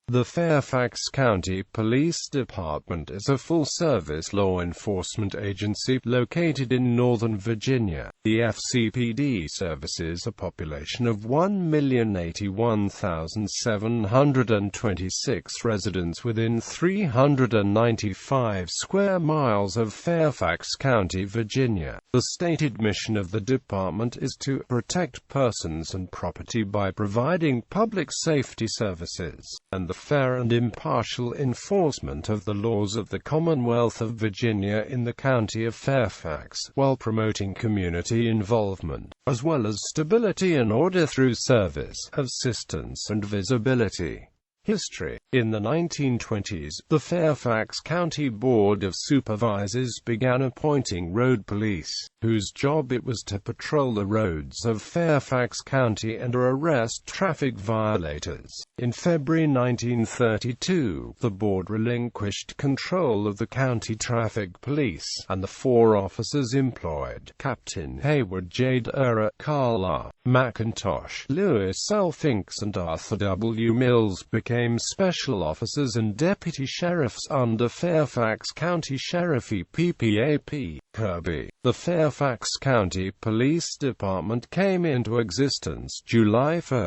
The Fairfax County Police Department is a full-service law enforcement agency located in Northern Virginia. The FCPD services a population of 1,081,726 residents within 395 square miles of Fairfax County, Virginia. The stated mission of the department is to protect persons and property by providing public safety services, and the fair and impartial enforcement of the laws of the Commonwealth of Virginia in the County of Fairfax, while promoting community involvement, as well as stability and order through service, assistance and visibility. History. In the 1920s, the Fairfax County Board of Supervisors began appointing road police, whose job it was to patrol the roads of Fairfax County and arrest traffic violators. In February 1932, the board relinquished control of the county traffic police, and the four officers employed, Captain Hayward J. Dura, Carl R. McIntosh, Lewis L. Finks and Arthur W. Mills, became special officers and deputy sheriffs under Fairfax County Sheriff E.P.P.A.P. Kirby. The Fairfax County Police Department came into existence July 1,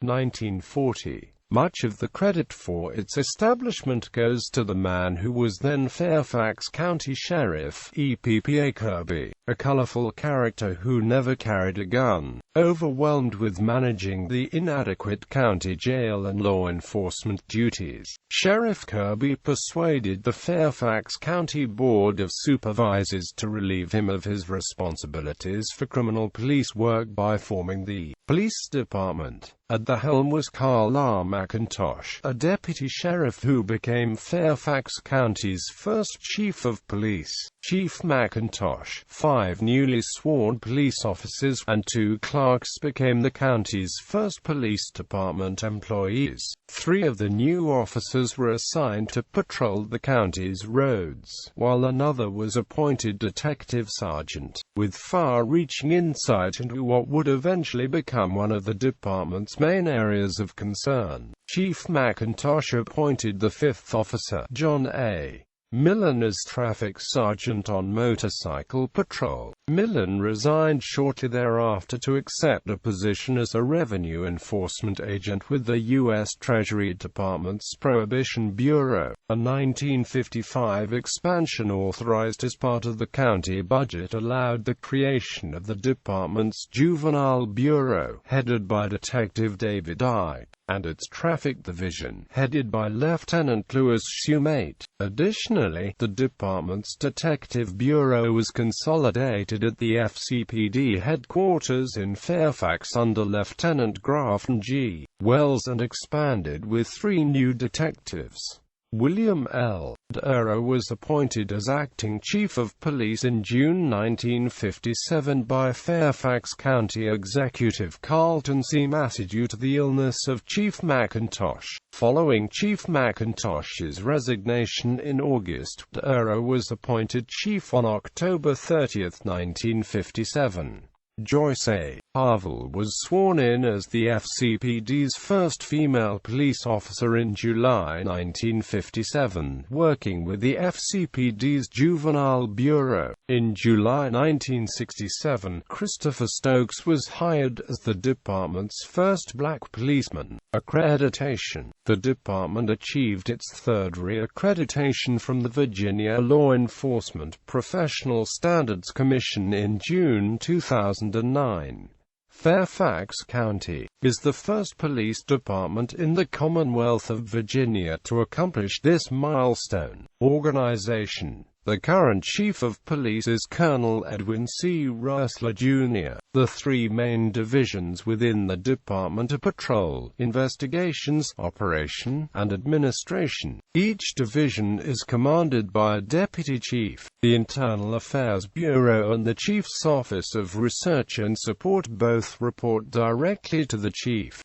1940. Much of the credit for its establishment goes to the man who was then Fairfax County Sheriff E.P.P.A. Kirby, a colorful character who never carried a gun. Overwhelmed with managing the inadequate county jail and law enforcement duties, Sheriff Kirby persuaded the Fairfax County Board of Supervisors to relieve him of his responsibilities for criminal police work by forming the Police Department. At the helm was Carl R. McIntosh, a deputy sheriff who became Fairfax County's first chief of police. Chief McIntosh, 5 newly sworn police officers, and 2 clerks became the county's first police department employees. 3 of the new officers were assigned to patrol the county's roads, while another was appointed detective sergeant, with far-reaching insight into what would eventually become one of the department's main areas of concern. Chief McIntosh appointed the 5th officer, John A. Millen, as traffic sergeant on motorcycle patrol. Millen resigned shortly thereafter to accept a position as a revenue enforcement agent with the U.S. Treasury Department's Prohibition Bureau. A 1955 expansion authorized as part of the county budget allowed the creation of the department's Juvenile Bureau, headed by Detective David Ike, and its Traffic Division, headed by Lieutenant Louis Shumate. Additionally, the department's Detective Bureau was consolidated at the FCPD headquarters in Fairfax under Lieutenant Grafton G. Wells and expanded with 3 new detectives. William L. Dura was appointed as acting chief of police in June 1957 by Fairfax County Executive Carlton C. Massey due to the illness of Chief McIntosh. Following Chief McIntosh's resignation in August, Dura was appointed chief on October 30, 1957. Joyce A. Harville was sworn in as the FCPD's first female police officer in July 1957, working with the FCPD's Juvenile Bureau. In July 1967, Christopher Stokes was hired as the department's first black policeman. Accreditation. The department achieved its 3rd reaccreditation from the Virginia Law Enforcement Professional Standards Commission in June 2009. Fairfax County is the first police department in the Commonwealth of Virginia to accomplish this milestone. Organization. The current chief of police is Colonel Edwin C. Russler, Jr. The 3 main divisions within the department are patrol, investigations, operation, and administration. Each division is commanded by a deputy chief. The Internal Affairs Bureau and the Chief's Office of Research and Support both report directly to the chief.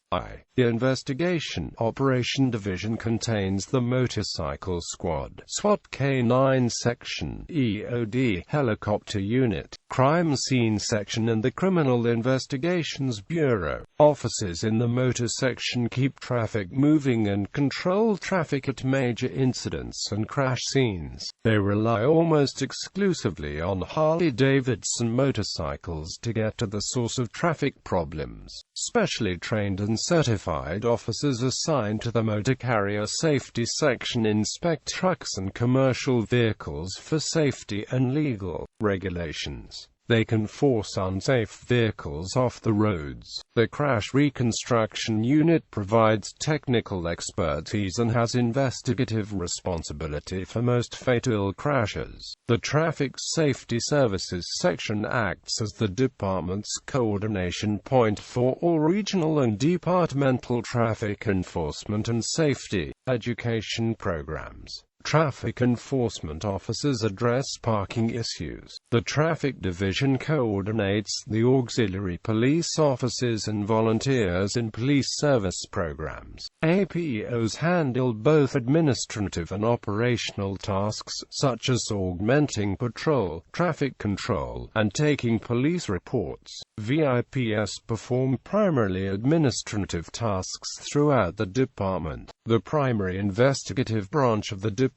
The Investigation Operation Division contains the Motorcycle Squad, SWAT K9 Section, EOD Helicopter Unit, Crime Scene Section and the Criminal Investigations Bureau. Officers in the Motor Section keep traffic moving and control traffic at major incidents and crash scenes. They rely almost exclusively on Harley-Davidson motorcycles to get to the source of traffic problems. Specially trained and certified officers assigned to the Motor Carrier Safety Section inspect trucks and commercial vehicles for safety and legal regulations. They can force unsafe vehicles off the roads. The Crash Reconstruction Unit provides technical expertise and has investigative responsibility for most fatal crashes. The Traffic Safety Services Section acts as the department's coordination point for all regional and departmental traffic enforcement and safety education programs. Traffic enforcement officers address parking issues. The Traffic Division coordinates the auxiliary police officers and volunteers in police service programs. APOs handle both administrative and operational tasks, such as augmenting patrol, traffic control, and taking police reports. VIPs perform primarily administrative tasks throughout the department. The primary investigative branch of the department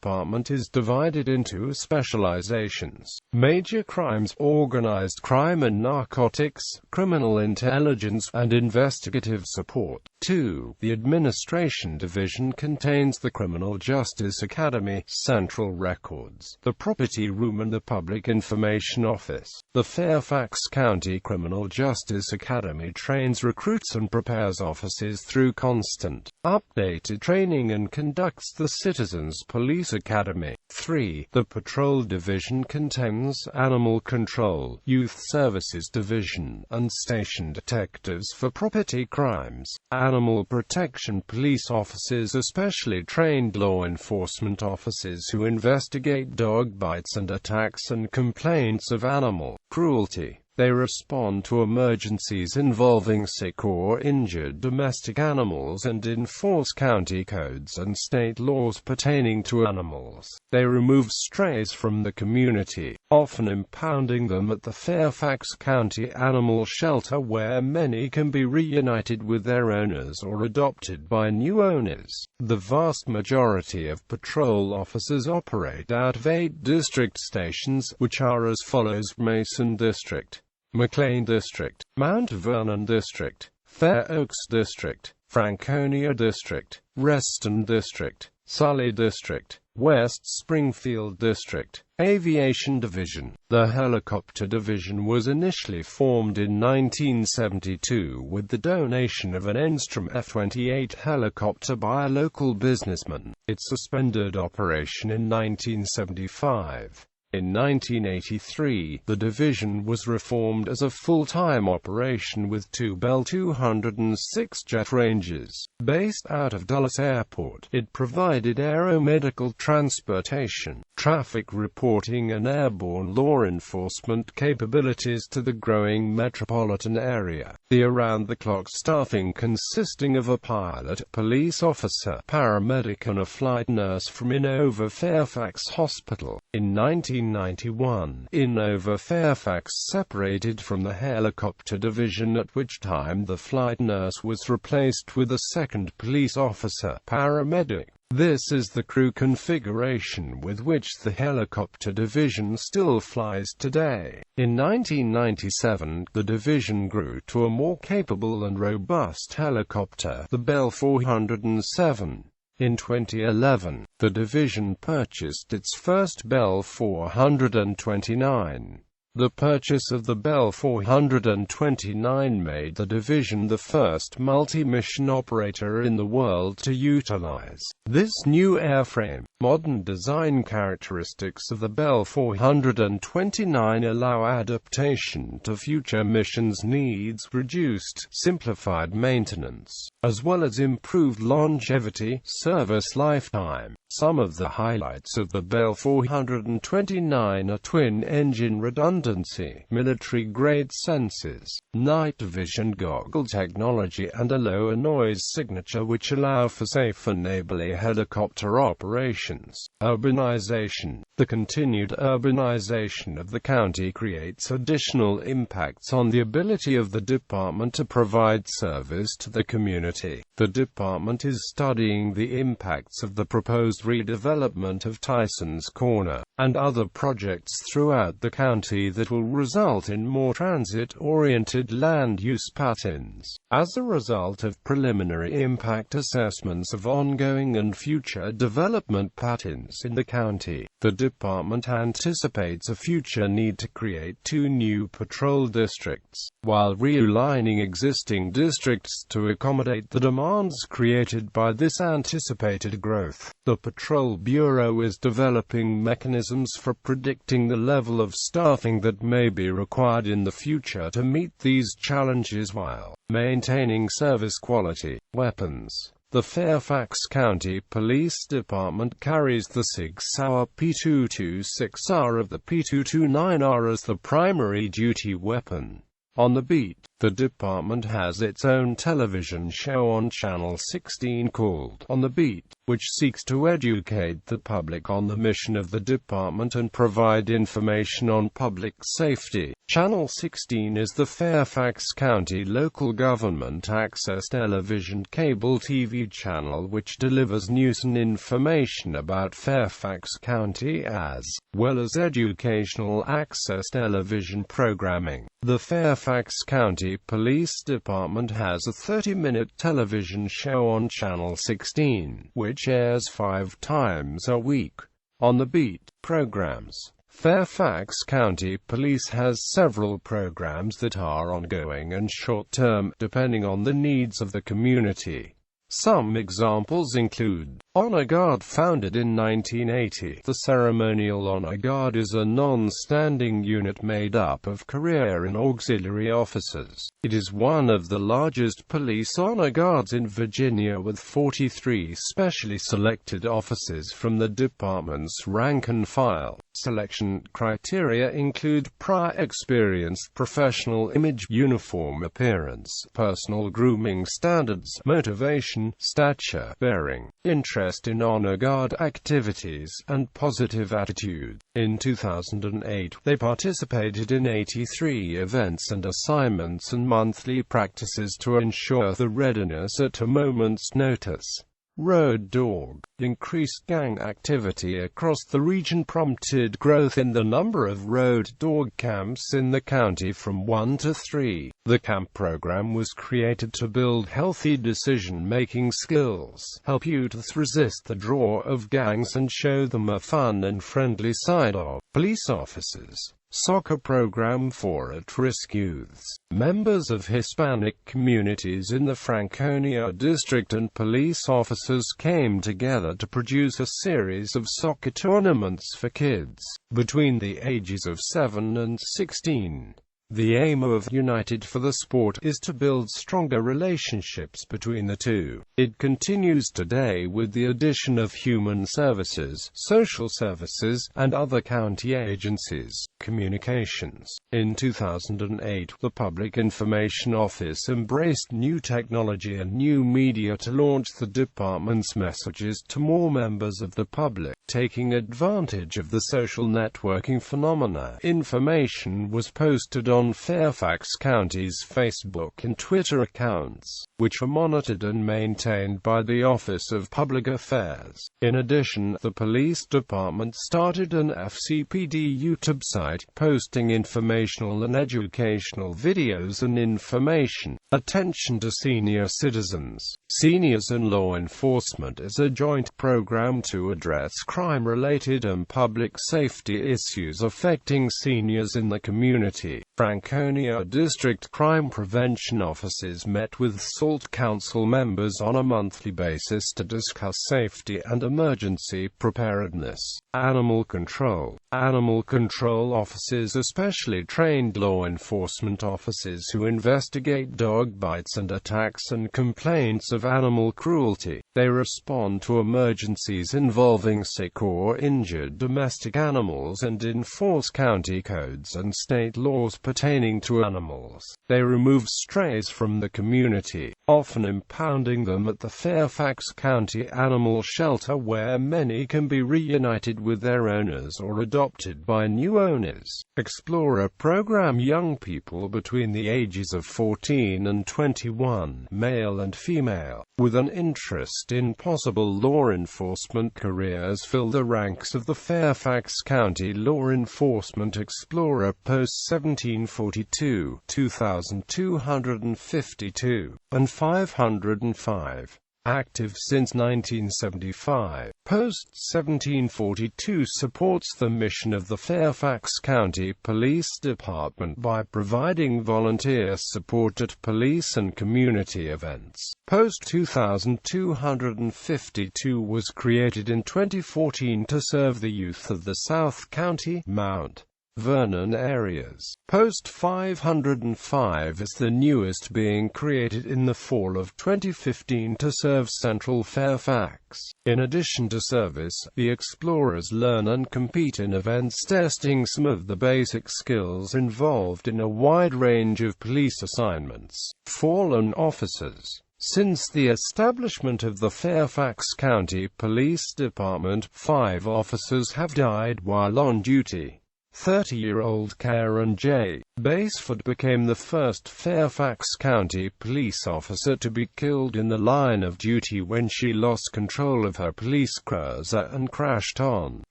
is divided into specializations: major crimes, organized crime and narcotics, criminal intelligence, and investigative support. 2. The Administration Division contains the Criminal Justice Academy, Central Records, the Property Room and the Public Information Office. The Fairfax County Criminal Justice Academy trains recruits and prepares officers through constant, updated training and conducts the Citizens Police Academy. 3. The Patrol Division contains Animal Control, Youth Services Division, and Station Detectives for property crimes. Animal Protection Police officers, especially trained law enforcement officers who investigate dog bites and attacks and complaints of animal cruelty. They respond to emergencies involving sick or injured domestic animals and enforce county codes and state laws pertaining to animals. They remove strays from the community, often impounding them at the Fairfax County Animal Shelter, where many can be reunited with their owners or adopted by new owners. The vast majority of patrol officers operate out of 8 district stations, which are as follows: Mason District, McLean District, Mount Vernon District, Fair Oaks District, Franconia District, Reston District, Sully District, West Springfield District. Aviation Division. The Helicopter Division was initially formed in 1972 with the donation of an Enstrom F-28 helicopter by a local businessman. It suspended operation in 1975. In 1983, the division was reformed as a full-time operation with 2 Bell 206 jet ranges. Based out of Dulles Airport, it provided aeromedical transportation, traffic reporting and airborne law enforcement capabilities to the growing metropolitan area. The around-the-clock staffing consisting of a pilot, police officer, paramedic and a flight nurse from Inova Fairfax Hospital. In 1991, Inova Fairfax separated from the Helicopter Division, at which time the flight nurse was replaced with a second police officer, paramedic. This is the crew configuration with which the Helicopter Division still flies today. In 1997, the division grew to a more capable and robust helicopter, the Bell 407. In 2011, the division purchased its first Bell 429. The purchase of the Bell 429 made the division the first multi-mission operator in the world to utilize this new airframe. Modern design characteristics of the Bell 429 allow adaptation to future missions needs, reduced, simplified maintenance, as well as improved longevity, service lifetime. Some of the highlights of the Bell 429 are twin-engine redundant redundancy, military-grade sensors, night vision goggle technology and a lower noise signature which allow for safe and neighborly helicopter operations. Urbanization. The continued urbanization of the county creates additional impacts on the ability of the department to provide service to the community. The department is studying the impacts of the proposed redevelopment of Tyson's Corner and other projects throughout the county that will result in more transit-oriented land use patterns. As a result of preliminary impact assessments of ongoing and future development patterns in the county, the department anticipates a future need to create 2 new patrol districts, while realigning existing districts to accommodate the demands created by this anticipated growth. The Patrol Bureau is developing mechanisms for predicting the level of staffing that may be required in the future to meet these challenges while maintaining service quality. Weapons. The Fairfax County Police Department carries the Sig Sauer P226R of the P229R as the primary duty weapon. On the beat, the department has its own television show on Channel 16 called On the Beat, which seeks to educate the public on the mission of the department and provide information on public safety. Channel 16 is the Fairfax County local government access television cable TV channel which delivers news and information about Fairfax County as well as educational access television programming. The Fairfax County Police Department has a 30-minute television show on Channel 16, which airs 5 times a week. On the Beat programs. Fairfax County Police has several programs that are ongoing and short-term, depending on the needs of the community. Some examples include Honor Guard, founded in 1980. The Ceremonial Honor Guard is a non-standing unit made up of career and auxiliary officers. It is one of the largest police honor guards in Virginia with 43 specially selected officers from the department's rank and file. Selection criteria include prior experience, professional image, uniform appearance, personal grooming standards, motivation, stature, bearing, interest in honor guard activities, and positive attitude. In 2008, they participated in 83 events and assignments and monthly practices to ensure the readiness at a moment's notice. Road Dog. Increased gang activity across the region prompted growth in the number of road dog camps in the county from 1 to 3. The camp program was created to build healthy decision-making skills, help youth resist the draw of gangs and show them a fun and friendly side of police officers. Soccer program for at-risk youths. Members of Hispanic communities in the Franconia district and police officers came together to produce a series of soccer tournaments for kids between the ages of 7 and 16. The aim of United for the Sport is to build stronger relationships between the two. It continues today with the addition of Human Services, Social Services, and other county agencies. Communications. In 2008, the Public Information Office embraced new technology and new media to launch the department's messages to more members of the public. Taking advantage of the social networking phenomena, information was posted on Fairfax County's Facebook and Twitter accounts, which are monitored and maintained by the Office of Public Affairs. In addition, the police department started an FCPD YouTube site, posting informational and educational videos and information. Attention to senior citizens. Seniors and Law Enforcement is a joint program to address crime-related and public safety issues affecting seniors in the community. Franconia District Crime Prevention Offices met with SALT Council members on a monthly basis to discuss safety and emergency preparedness. Animal control. Animal control officers especially trained law enforcement officers who investigate dog bites and attacks and complaints of animal cruelty. They respond to emergencies involving sick or injured domestic animals and enforce county codes and state laws pertaining to animals. They remove strays from the community, often impounding them at the Fairfax County Animal Shelter, where many can be reunited with their owners or adopted by new owners. Explorer program young people between the ages of 14 and 21, male and female, with an interest in possible law enforcement careers fill the ranks of the Fairfax County Law Enforcement Explorer Post 1742, 2,252, and 505. Active since 1975, Post 1742 supports the mission of the Fairfax County Police Department by providing volunteer support at police and community events. Post 2252 was created in 2014 to serve the youth of the South County, Mount Vernon areas. Post 505 is the newest, being created in the fall of 2015 to serve Central Fairfax. In addition to service, the explorers learn and compete in events testing some of the basic skills involved in a wide range of police assignments. Fallen officers. Since the establishment of the Fairfax County Police Department, 5 officers have died while on duty. 30-year-old Karen J. Basford became the first Fairfax County police officer to be killed in the line of duty when she lost control of her police cruiser and crashed on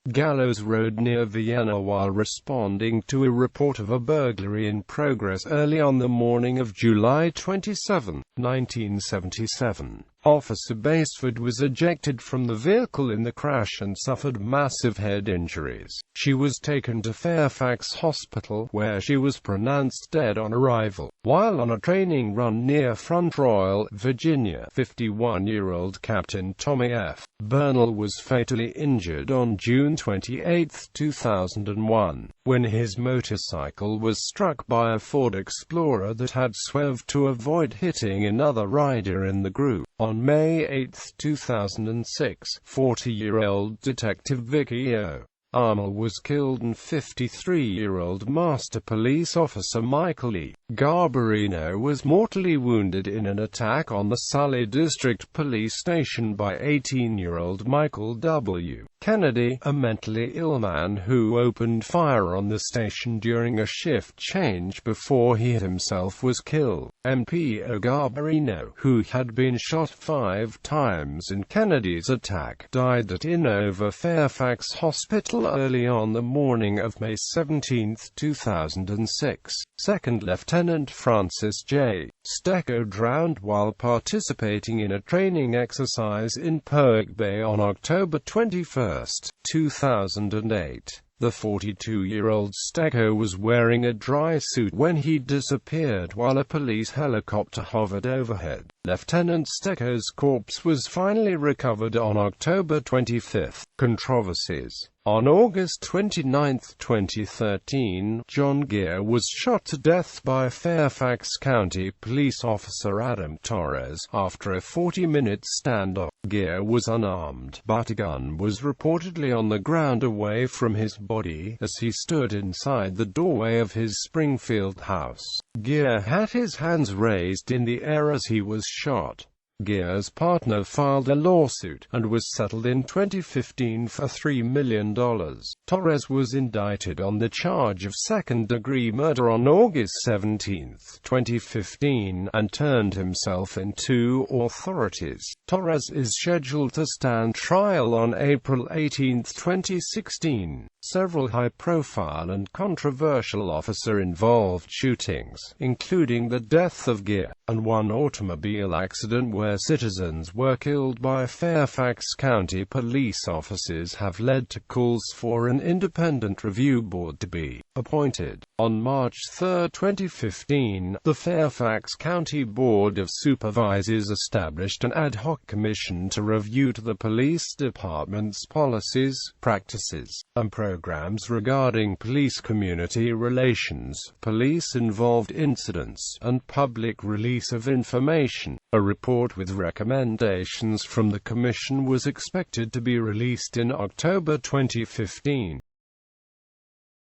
Gallows Road near Vienna while responding to a report of a burglary in progress early on the morning of July 27, 1977. Officer Basford was ejected from the vehicle in the crash and suffered massive head injuries. She was taken to Fairfax Hospital, where she was pronounced dead on arrival. While on a training run near Front Royal, Virginia, 51-year-old Captain Tommy F. Bernal was fatally injured on June 28, 2001, when his motorcycle was struck by a Ford Explorer that had swerved to avoid hitting another rider in the group. On May 8, 2006, 40-year-old Detective Vicky O. Armel was killed and 53-year-old Master Police Officer Michael E. Garbarino was mortally wounded in an attack on the Sully District Police Station by 18-year-old Michael W. Kennedy, a mentally ill man who opened fire on the station during a shift change before he himself was killed. MP Garbarino, who had been shot 5 times in Kennedy's attack, died at Inova Fairfax Hospital early on the morning of May 17, 2006. Second Lieutenant Francis J. Stecco drowned while participating in a training exercise in Poag Bay on October 21, 2008. The 42-year-old Stecco was wearing a dry suit when he disappeared while a police helicopter hovered overhead. Lieutenant Stecco's corpse was finally recovered on October 25. Controversies. On August 29, 2013, John Gear was shot to death by Fairfax County Police Officer Adam Torres after a 40-minute standoff. Gear was unarmed, but a gun was reportedly on the ground away from his body as he stood inside the doorway of his Springfield house. Gear had his hands raised in the air as he was shot. Gear's partner filed a lawsuit, and was settled in 2015 for $3 million. Torres was indicted on the charge of second-degree murder on August 17, 2015, and turned himself in to authorities. Torres is scheduled to stand trial on April 18, 2016. Several high-profile and controversial officer-involved shootings, including the death of Gear, and one automobile accident where citizens were killed by Fairfax County police officers have led to calls for an independent review board to be appointed. On March 3, 2015, the Fairfax County Board of Supervisors established an ad hoc commission to review the police department's policies, practices, and programs regarding police-community relations, police-involved incidents, and public release of information. A report with recommendations from the Commission was expected to be released in October 2015.